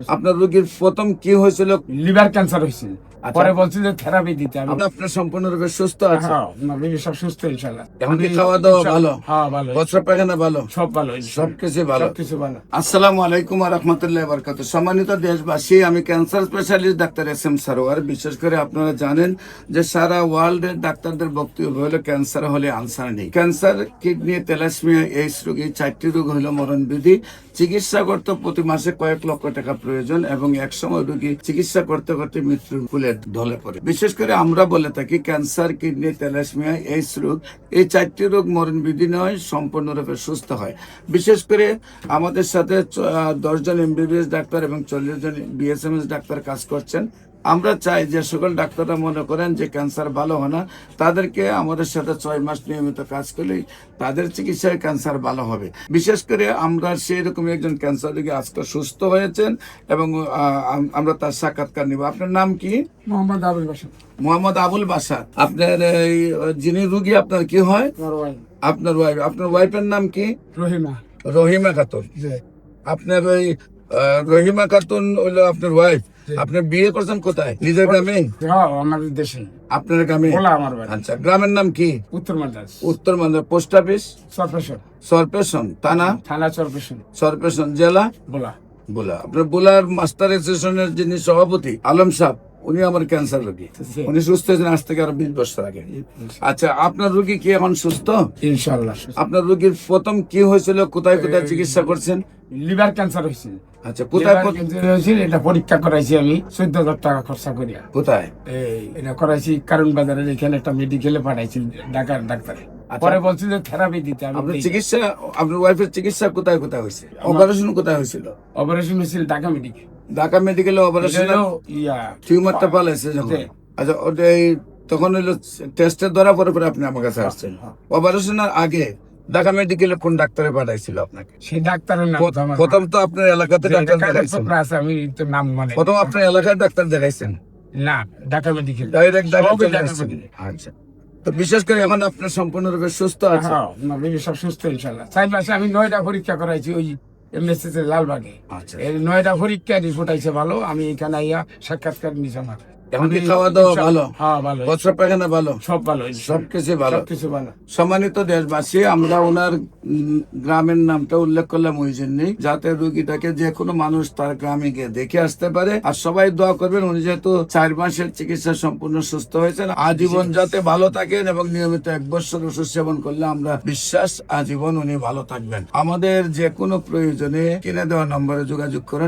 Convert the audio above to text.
আপনার রোগীর প্রথম কি হয়েছিল? লিভার ক্যান্সার হয়েছিল। আচ্ছা। পরে বলছি যে থেরাপি দিতে হবে। আপনার সম্পূর্ণরূপে সুস্থ আছে? হ্যাঁ, না, বেবি সব সুস্থ ইনশাআল্লাহ। এখন কি খাওয়া দাওয়া ভালো? হ্যাঁ, ভালো। বস্ত্র পায়খানা ভালো? সব ভালো ইনশাআল্লাহ। সবকিছু ভালো। সবকিছু ভালো। আসসালামু আলাইকুম ওয়া রাহমাতুল্লাহি ওয়া বারাকাতুহু। সম্মানিত দেশবাসী, আমি cancer specialist doctor SM. Sarwar. বিশেষ করে আপনারা জানেন যে সারা ওয়ার্ল্ডের ডাক্তারদের বক্তব্য হলো ক্যান্সার হলে আনসার নেই। ক্যান্সার, কিডনি, থ্যালাসেমিয়া, এইডস রোগী, 4টি রোগ হলো মরণবিধি। চিকিৎসা করতে প্রতি মাসে কয়েক লক্ষ টাকা প্রয়োজন এবং একসময় রোগী চিকিৎসা করতে করতে মৃত্যুর কুলে ঢলে পড়ে। বিশেষ করে আমরা বলে থাকি ক্যান্সার, কিডনি, থ্যালাসেমিয়া, এইডস রোগ, এই 4টি রোগ মরণবিধি নয়, সম্পূর্ণরূপে সুস্থ হয়। বিশেষ করে আমাদের সাথে 10 জন এমবিবিএস ডাক্তার এবং 40 জন বিএসএমএস ডাক্তার কাজ করছেন। আমরা চাই যে সকল ডাক্তাররা মনে করেন যে ক্যান্সার ভালো হয় না, তাদেরকে আমাদের সাথে 6 মাস নিয়মিত কাজ করলেই তাদের চিকিৎসায় ক্যান্সার ভালো হবে। বিশেষ করে আমরা সেই রকম একজন ক্যান্সার রোগী আজকে সুস্থ হয়েছেন এবং আমরা তার সাক্ষাৎকার নিব। আপনার নাম কি? মোহাম্মদ আবুল বাসার। মোহাম্মদ আবুল বাসার। আপনার এই যিনি রোগী আপনার কি হয়? আমার ওয়াইফ আপনার ওয়াইফ। আপনার ওয়াইফের নাম কি? রহিমা। রহিমা খাতুন। জি। আপনার ওই রহিমা খাতুন হইলো আপনার ওয়াইফ। আপনি বিয়ে করছেন কোথায়? নিজের গ্রামে? হ্যাঁ, আমাদের দেশে। আপনার গ্রামে? বলা আমার বাড়ি। আচ্ছা, গ্রামের নাম কি? উত্তর মাদ্রাস। উত্তর মান্দার। Post office? সরপেশন। সরপেশন। থানা? থানা সরপেশন। সরপেশন। জেলা? বলা। বোলা। আপনার বোলার মাস্টার অ্যাসোসিয়েশনের যিনি সভাপতি আলম সাহেব, উনি আমার ক্যান্সার রোগী। জি। উনি সুস্থ হয়েছেন আজ থেকে আরো 20 বছর আগে। আচ্ছা, আপনার রোগী কি এখন সুস্থ? ইনশাআল্লাহ। আপনার রোগীর প্রথম কি হয়েছিল? কোথায় কোথায় চিকিৎসা করছেন? লিভার ক্যান্সার হয়েছিল। আচ্ছা, কোথায় লিভার ক্যান্সার হয়েছিল, এটা পরীক্ষা করাইছি আমি 14,000 টাকা খরচা করিয়া। কোথায়? এটা করাইছি কারণ বাজারের এখানে একটা মেডিকেলে পাঠাইছি ঢাকার ডাক্তারে। আচ্ছা। পরে বলছি যে থেরাপি দিতে হবে। আপনার চিকিৎসা, আপনার ওয়াইফের চিকিৎসা কোথায় কোথায় হয়েছে? অপারেশন কোথায় হয়েছিল? অপারেশন হয়েছিল ঢাকা মেডিকেল। ঢাকা মেডিকেলে অপারেশন? টিউমারটা পালাইছে যখন? জি। আচ্ছা, ওটা তখন হইলো টেস্টের ধরা পরে পরে আপনি আমার কাছে আসছেন। অপারেশনের আগে ঢাকা মেডিকেলে কোন ডাক্তারে পাঠাইছিল আপনাকে? সেই ডাক্তারের নাম তো আমার প্রথম তো আপনার এলাকাতে ডাক্তার দেখাইছেন? কাগজপত্র আছে, আমি তো নাম মানে প্রথম আপনার এলাকার ডাক্তার দেখাইছেন? না, ঢাকা মেডিকেল। ডাইরেক্ট ঢাকা সবই চলে ঢাকা আসছেন? মেডিকেল। আচ্ছা, তো বিশেষ করে এখন আপনার সম্পূর্ণরূপে সুস্থ আছে? হ্যাঁ, না, বেবি সব সুস্থ ইনশাআল্লাহ। 4 মাসে আমি 9টা পরীক্ষা করাইছি ওই এমএসএস এর লালবাগে। আচ্ছা। এই 9টা পরীক্ষা রিপোর্ট আইছে ভালো। আমি এখানে আইয়া সাক্ষাৎকার নিছি আমার। এখন কি খাওয়া দাওয়া ভালো? হ্যাঁ, ভালো। বস্ত্র পায়খানা ভালো? সব ভালো। সবকিছু ভালো। সবকিছু ভালো। সম্মানিত দেশবাসী, আমরা ওনার গ্রামের নামটা উল্লেখ করলাম ওই জন্যই, যাতে রোগীটাকে যে কোনো মানুষ তার গ্রামে গিয়ে দেখে আসতে পারে। আর সবাই দোয়া করবেন, উনি যেহেতু 4 মাসের চিকিৎসা সম্পূর্ণ সুস্থ হয়েছেন, আজীবন যাতে ভালো থাকেন এবং নিয়মিত 1 বছর ওষুধ সেবন করলে আমরা বিশ্বাস আজীবন উনি ভালো থাকবেন। আমাদের যে কোনো প্রয়োজনে কিনে দেওয়া নম্বরে যোগাযোগ করেন।